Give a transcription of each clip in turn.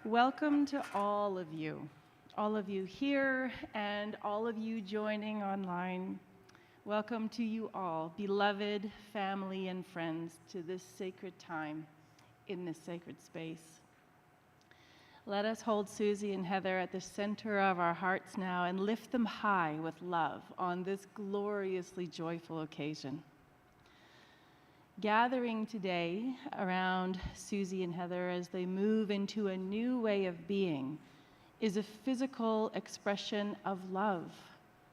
Welcome to all of you here and all of you joining online. Welcome to you all, beloved family and friends, to this sacred time in this sacred space. Let us hold Susie and Heather at the center of our hearts now and lift them high with love on this gloriously joyful occasion. Gathering today around Susie and Heather as they move into a new way of being is a physical expression of love,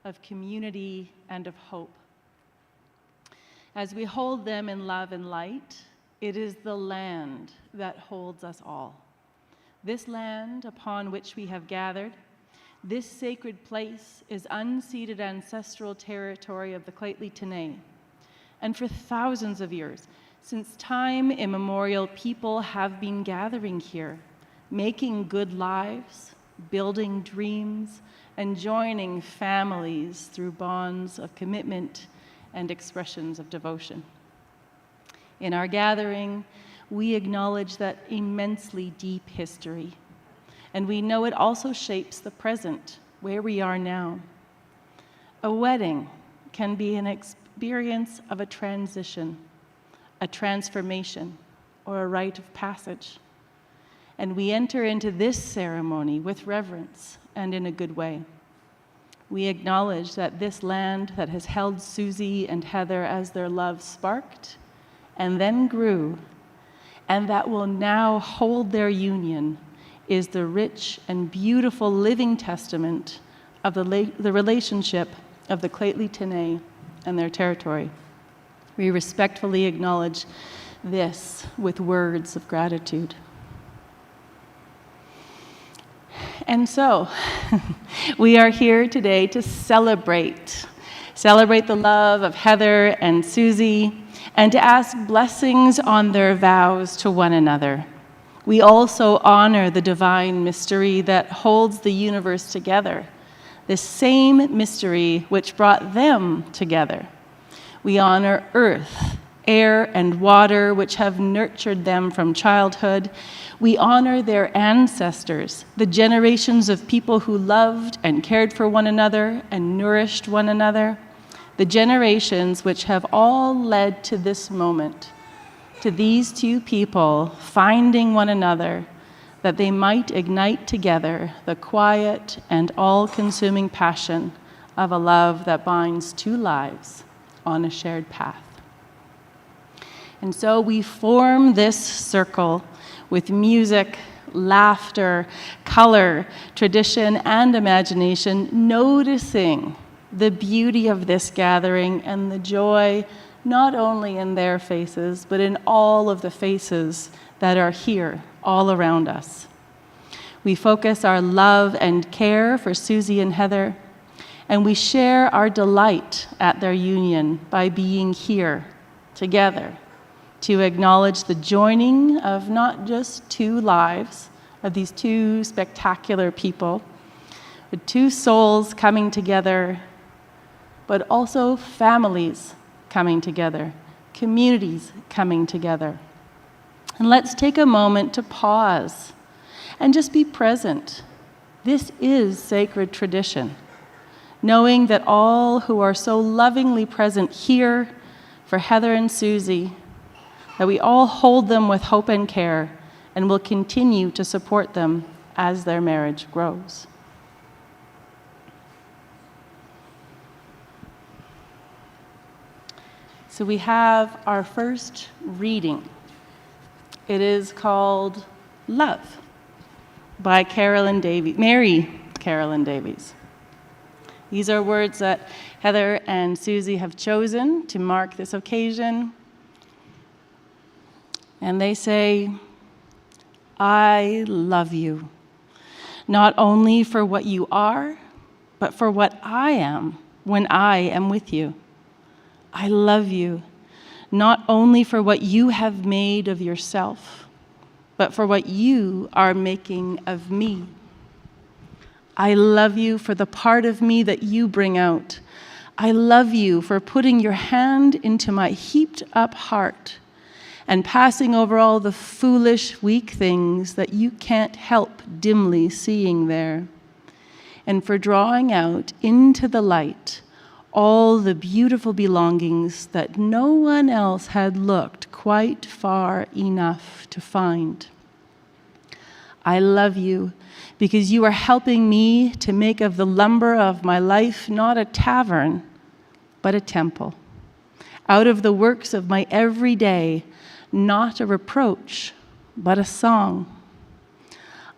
of community, and of hope. As we hold them in love and light, it is the land that holds us all. This land upon which we have gathered, this sacred place is unceded ancestral territory of the Clately-Tenay. And for thousands of years, since time immemorial, people have been gathering here, making good lives, building dreams, and joining families through bonds of commitment and expressions of devotion. In our gathering, we acknowledge that immensely deep history, and we know it also shapes the present, where we are now. A wedding can be an experience of a transition, a transformation, or a rite of passage. And we enter into this ceremony with reverence and in a good way. We acknowledge that this land that has held Susie and Heather as their love sparked and then grew, and that will now hold their union, is the rich and beautiful living testament of the relationship of the Clately-Tenay and their territory. We respectfully acknowledge this with words of gratitude. And so, we are here today to celebrate the love of Heather and Susie, and to ask blessings on their vows to one another. We also honor the divine mystery that holds the universe together, the same mystery which brought them together. We honor earth, air, and water which have nurtured them from childhood. We honor their ancestors, the generations of people who loved and cared for one another and nourished one another, the generations which have all led to this moment, to these two people finding one another, that they might ignite together the quiet and all-consuming passion of a love that binds two lives on a shared path. And so we form this circle with music, laughter, color, tradition, and imagination, noticing the beauty of this gathering and the joy not only in their faces, but in all of the faces that are here all around us. We focus our love and care for Susie and Heather, and we share our delight at their union by being here together to acknowledge the joining of not just two lives, of these two spectacular people, but two souls coming together, but also families coming together, communities coming together. And let's take a moment to pause and just be present. This is sacred tradition, knowing that all who are so lovingly present here for Heather and Susie, that we all hold them with hope and care and will continue to support them as their marriage grows. So we have our first reading. It is called Love by Mary Carolyn Davies. These are words that Heather and Susie have chosen to mark this occasion. And they say, I love you, not only for what you are, but for what I am when I am with you. I love you, not only for what you have made of yourself, but for what you are making of me. I love you for the part of me that you bring out. I love you for putting your hand into my heaped up heart and passing over all the foolish, weak things that you can't help dimly seeing there, and for drawing out into the light all the beautiful belongings that no one else had looked quite far enough to find. I love you because you are helping me to make of the lumber of my life not a tavern, but a temple. Out of the works of my everyday, not a reproach, but a song.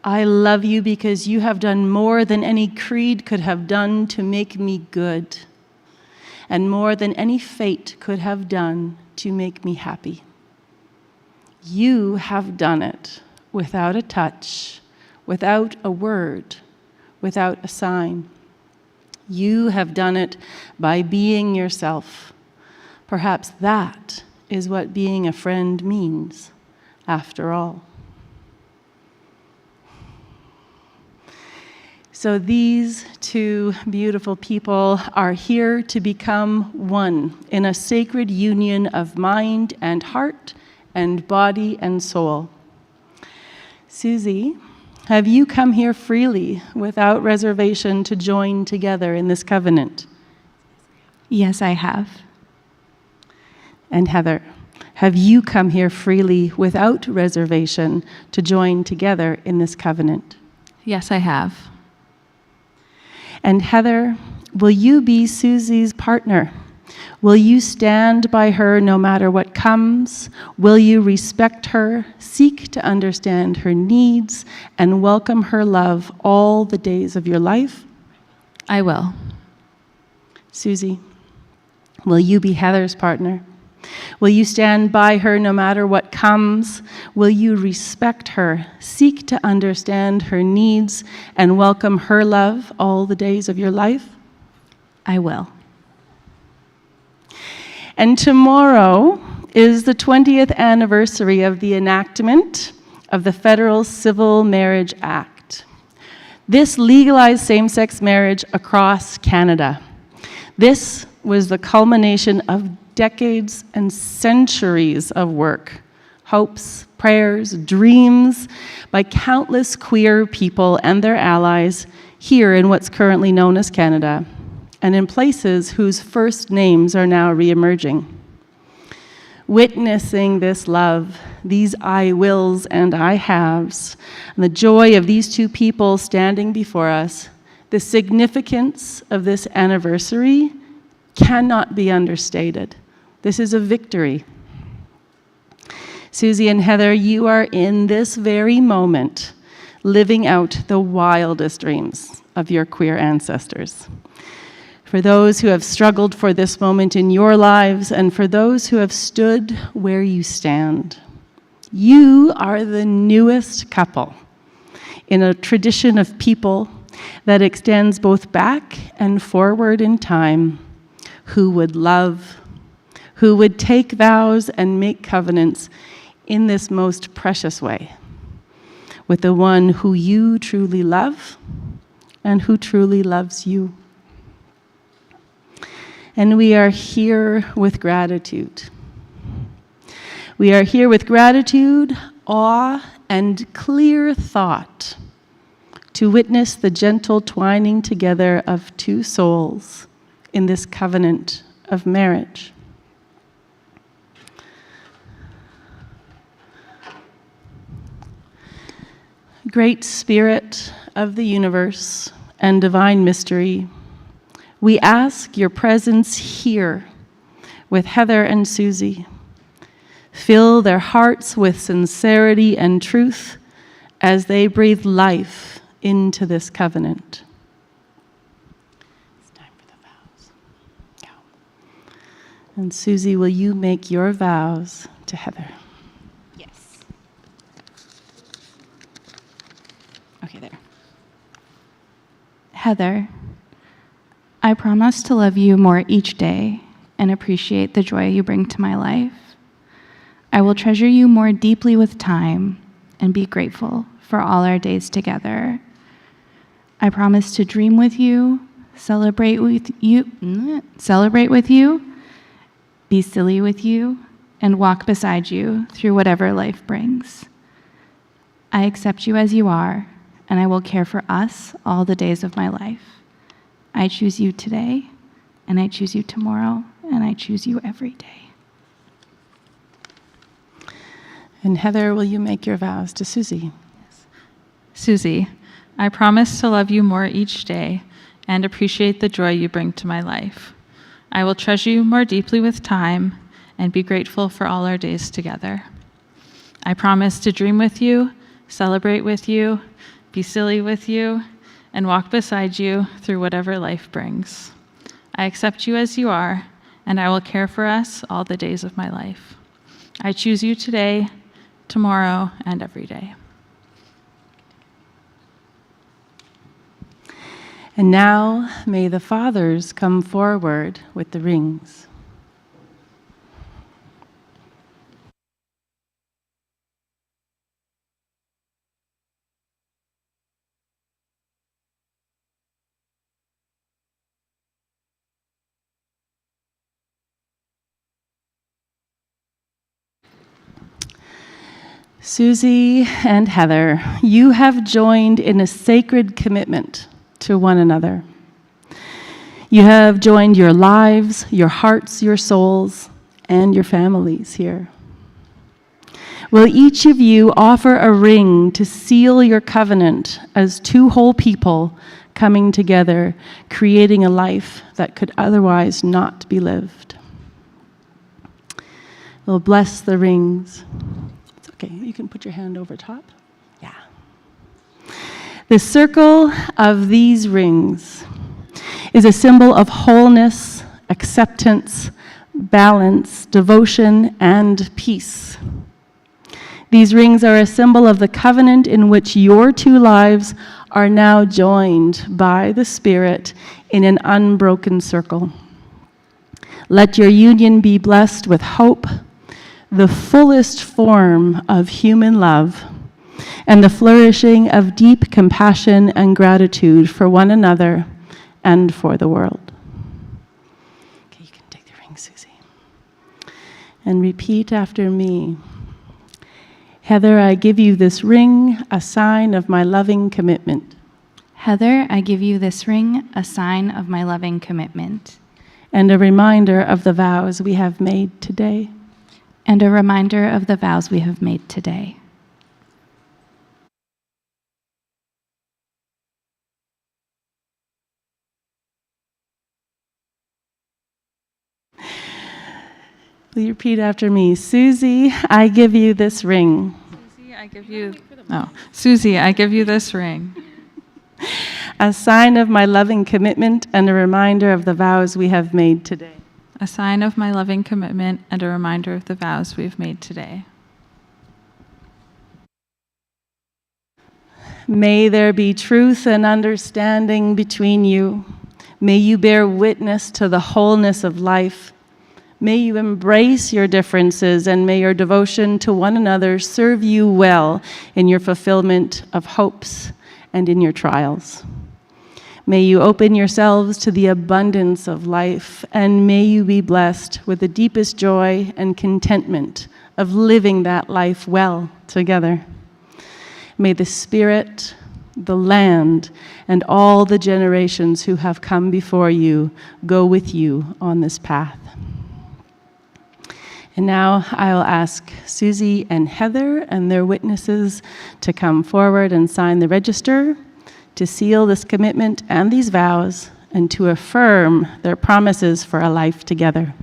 I love you because you have done more than any creed could have done to make me good, and more than any fate could have done to make me happy. You have done it without a touch, without a word, without a sign. You have done it by being yourself. Perhaps that is what being a friend means, after all. So these two beautiful people are here to become one in a sacred union of mind and heart and body and soul. Susie, have you come here freely without reservation to join together in this covenant? Yes, I have. And Heather, have you come here freely without reservation to join together in this covenant? Yes, I have. And Heather, will you be Susie's partner? Will you stand by her no matter what comes? Will you respect her, seek to understand her needs, and welcome her love all the days of your life? I will. Susie, will you be Heather's partner? Will you stand by her no matter what comes? Will you respect her, seek to understand her needs, and welcome her love all the days of your life? I will. And tomorrow is the 20th anniversary of the enactment of the Federal Civil Marriage Act. This legalized same-sex marriage across Canada. This was the culmination of decades and centuries of work, hopes, prayers, dreams by countless queer people and their allies here in what's currently known as Canada, and in places whose first names are now reemerging. Witnessing this love, these I wills and I haves, and the joy of these two people standing before us, the significance of this anniversary cannot be understated. This is a victory. Susie and Heather, you are in this very moment living out the wildest dreams of your queer ancestors. For those who have struggled for this moment in your lives, and for those who have stood where you stand, you are the newest couple in a tradition of people that extends both back and forward in time, who would love, who would take vows and make covenants in this most precious way, with the one who you truly love and who truly loves you. And we are here with gratitude. We are here with gratitude, awe, and clear thought to witness the gentle twining together of two souls in this covenant of marriage. Great Spirit of the universe and divine mystery, we ask your presence here with Heather and Susie. Fill their hearts with sincerity and truth as they breathe life into this covenant. It's time for the vows. Go. And Susie, will you make your vows to Heather? Yes. Okay, there. Heather, I promise to love you more each day and appreciate the joy you bring to my life. I will treasure you more deeply with time and be grateful for all our days together. I promise to dream with you, celebrate with you, be silly with you, and walk beside you through whatever life brings. I accept you as you are, and I will care for us all the days of my life. I choose you today, and I choose you tomorrow, and I choose you every day. And Heather, will you make your vows to Susie? Susie, I promise to love you more each day and appreciate the joy you bring to my life. I will treasure you more deeply with time and be grateful for all our days together. I promise to dream with you, celebrate with you, be silly with you, and walk beside you through whatever life brings. I accept you as you are, and I will care for us all the days of my life. I choose you today, tomorrow, and every day. And now may the fathers come forward with the rings. Susie and Heather, you have joined in a sacred commitment to one another. You have joined your lives, your hearts, your souls, and your families here. Will each of you offer a ring to seal your covenant as two whole people coming together, creating a life that could otherwise not be lived? We'll bless the rings. It's okay, you can put your hand over top. Yeah. The circle of these rings is a symbol of wholeness, acceptance, balance, devotion, and peace. These rings are a symbol of the covenant in which your two lives are now joined by the Spirit in an unbroken circle. Let your union be blessed with hope, the fullest form of human love, and the flourishing of deep compassion and gratitude for one another and for the world. Okay, you can take the ring, Susie. And repeat after me. Heather, I give you this ring, a sign of my loving commitment. Heather, I give you this ring, a sign of my loving commitment. And a reminder of the vows we have made today. And a reminder of the vows we have made today. Will you repeat after me? Susie, I give you this ring. Susie, I give you this ring. A sign of my loving commitment and a reminder of the vows we have made today. A sign of my loving commitment and a reminder of the vows we've made today. May there be truth and understanding between you. May you bear witness to the wholeness of life. May you embrace your differences, and may your devotion to one another serve you well in your fulfillment of hopes and in your trials. May you open yourselves to the abundance of life, and may you be blessed with the deepest joy and contentment of living that life well together. May the Spirit, the land, and all the generations who have come before you go with you on this path. And now I'll ask Susie and Heather and their witnesses to come forward and sign the register to seal this commitment and these vows and to affirm their promises for a life together.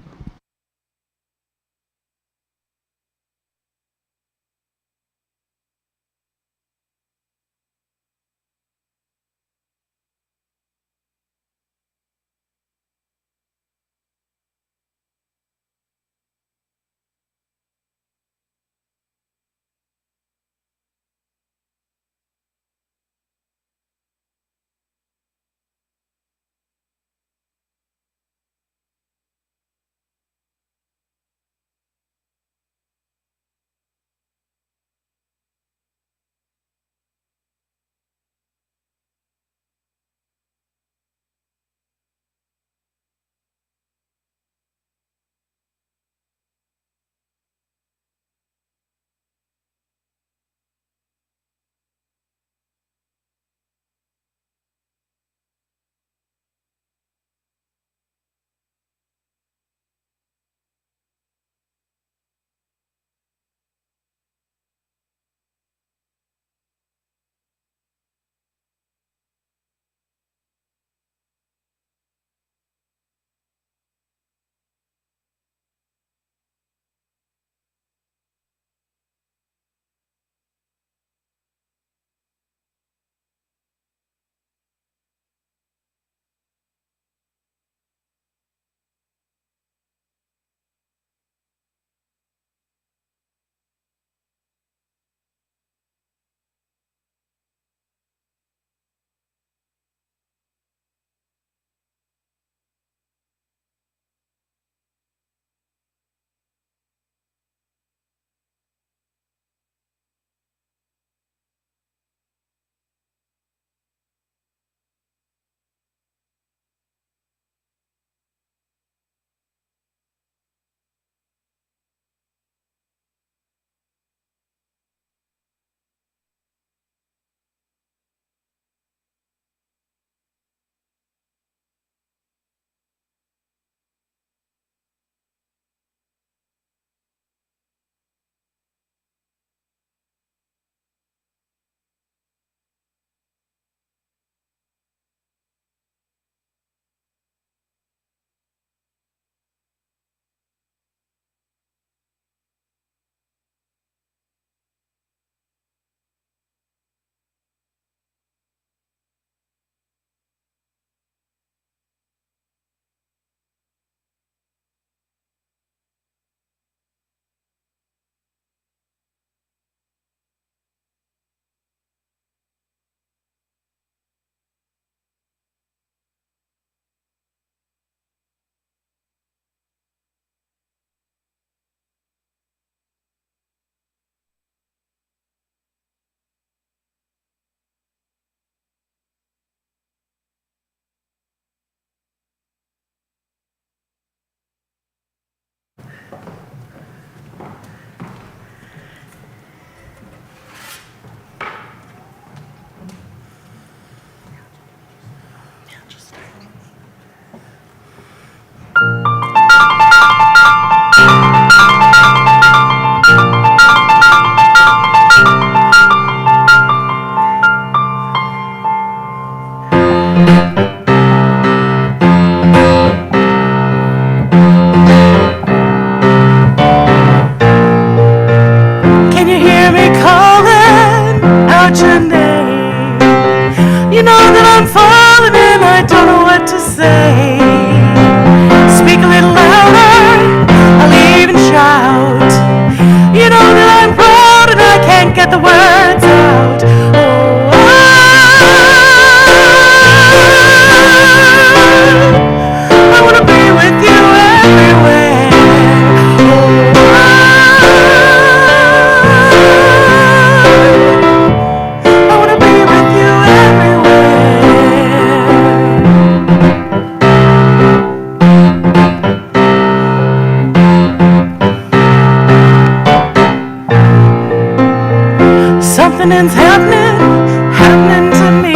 happening's happening to me.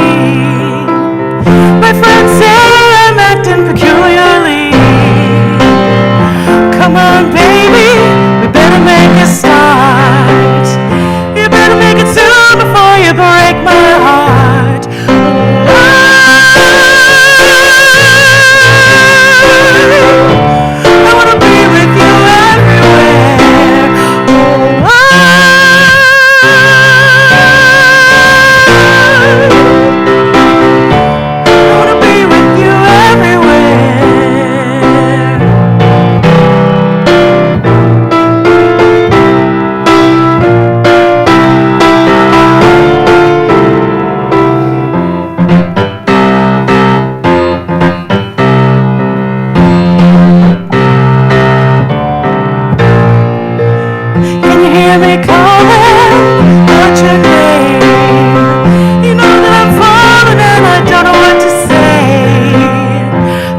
My friends say I'm acting peculiarly. Come on, baby, we better make a start. You better make it soon before you break my heart. I wanna be with you everywhere. I wanna be with you everywhere. Can you hear me calling out your name? You know that I'm falling and I don't know what to say.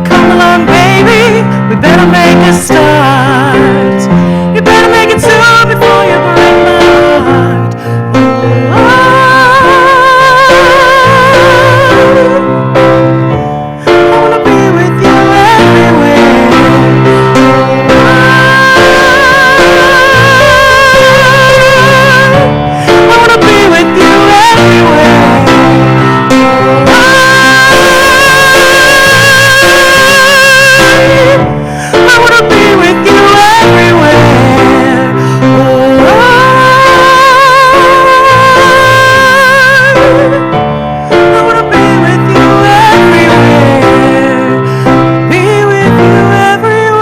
Come along, baby, we better make a start. You better make it soon before you break my heart. I wanna be with you everywhere. I wanna be with you everywhere. I wanna be with you everywhere. I wanna be with you everywhere. Be with you everywhere.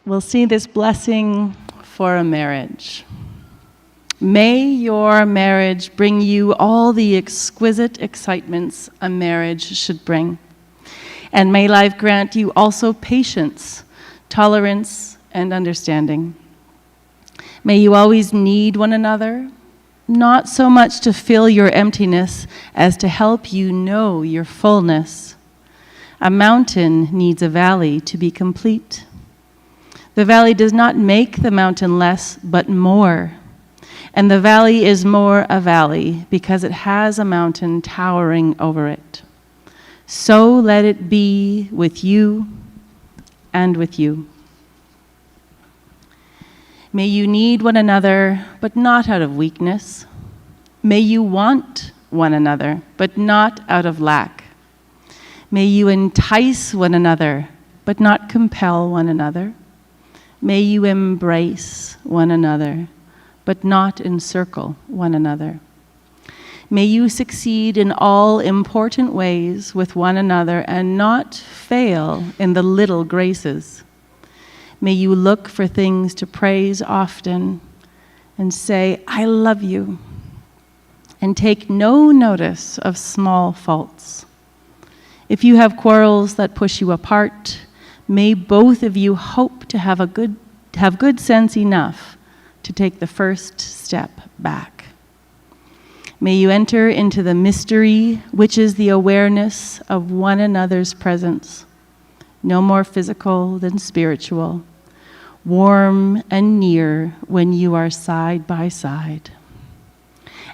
We'll see this blessing for a marriage. May your marriage bring you all the exquisite excitements a marriage should bring. And may life grant you also patience, tolerance, and understanding. May you always need one another, not so much to fill your emptiness as to help you know your fullness. A mountain needs a valley to be complete. The valley does not make the mountain less, but more. And the valley is more a valley because it has a mountain towering over it. So let it be with you and with you. May you need one another, but not out of weakness. May you want one another, but not out of lack. May you entice one another, but not compel one another. May you embrace one another, but not encircle one another. May you succeed in all important ways with one another and not fail in the little graces. May you look for things to praise often and say, I love you, and take no notice of small faults. If you have quarrels that push you apart, may both of you hope to have good sense enough to take the first step back. May you enter into the mystery, which is the awareness of one another's presence, no more physical than spiritual, warm and near when you are side by side,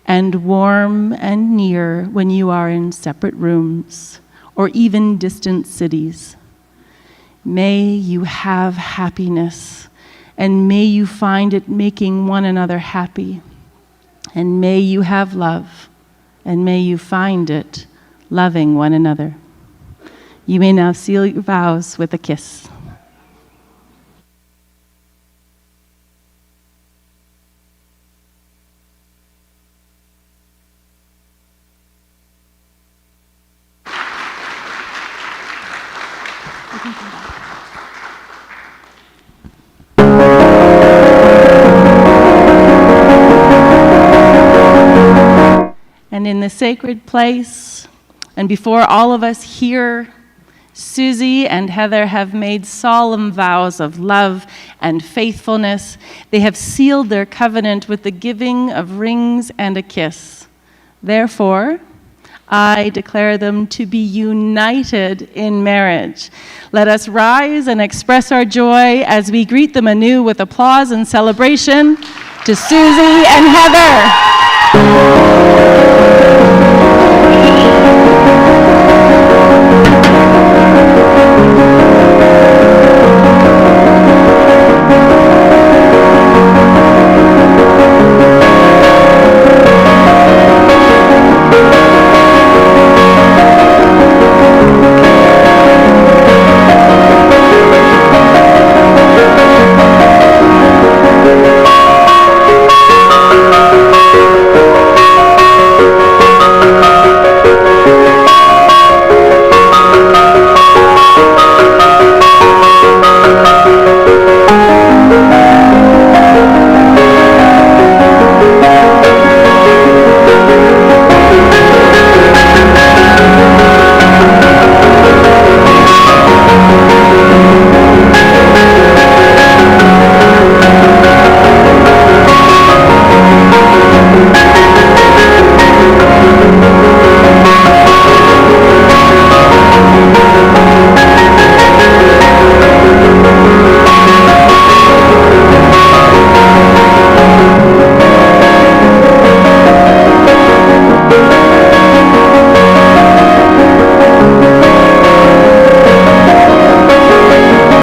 and warm and near when you are in separate rooms or even distant cities. May you have happiness, and may you find it making one another happy. And may you have love, and may you find it loving one another. You may now seal your vows with a kiss. And And in the sacred place, and before all of us here, Susie and Heather have made solemn vows of love and faithfulness. They have sealed their covenant with the giving of rings and a kiss. Therefore, I declare them to be united in marriage. Let us rise and express our joy as we greet them anew with applause and celebration to Susie and Heather.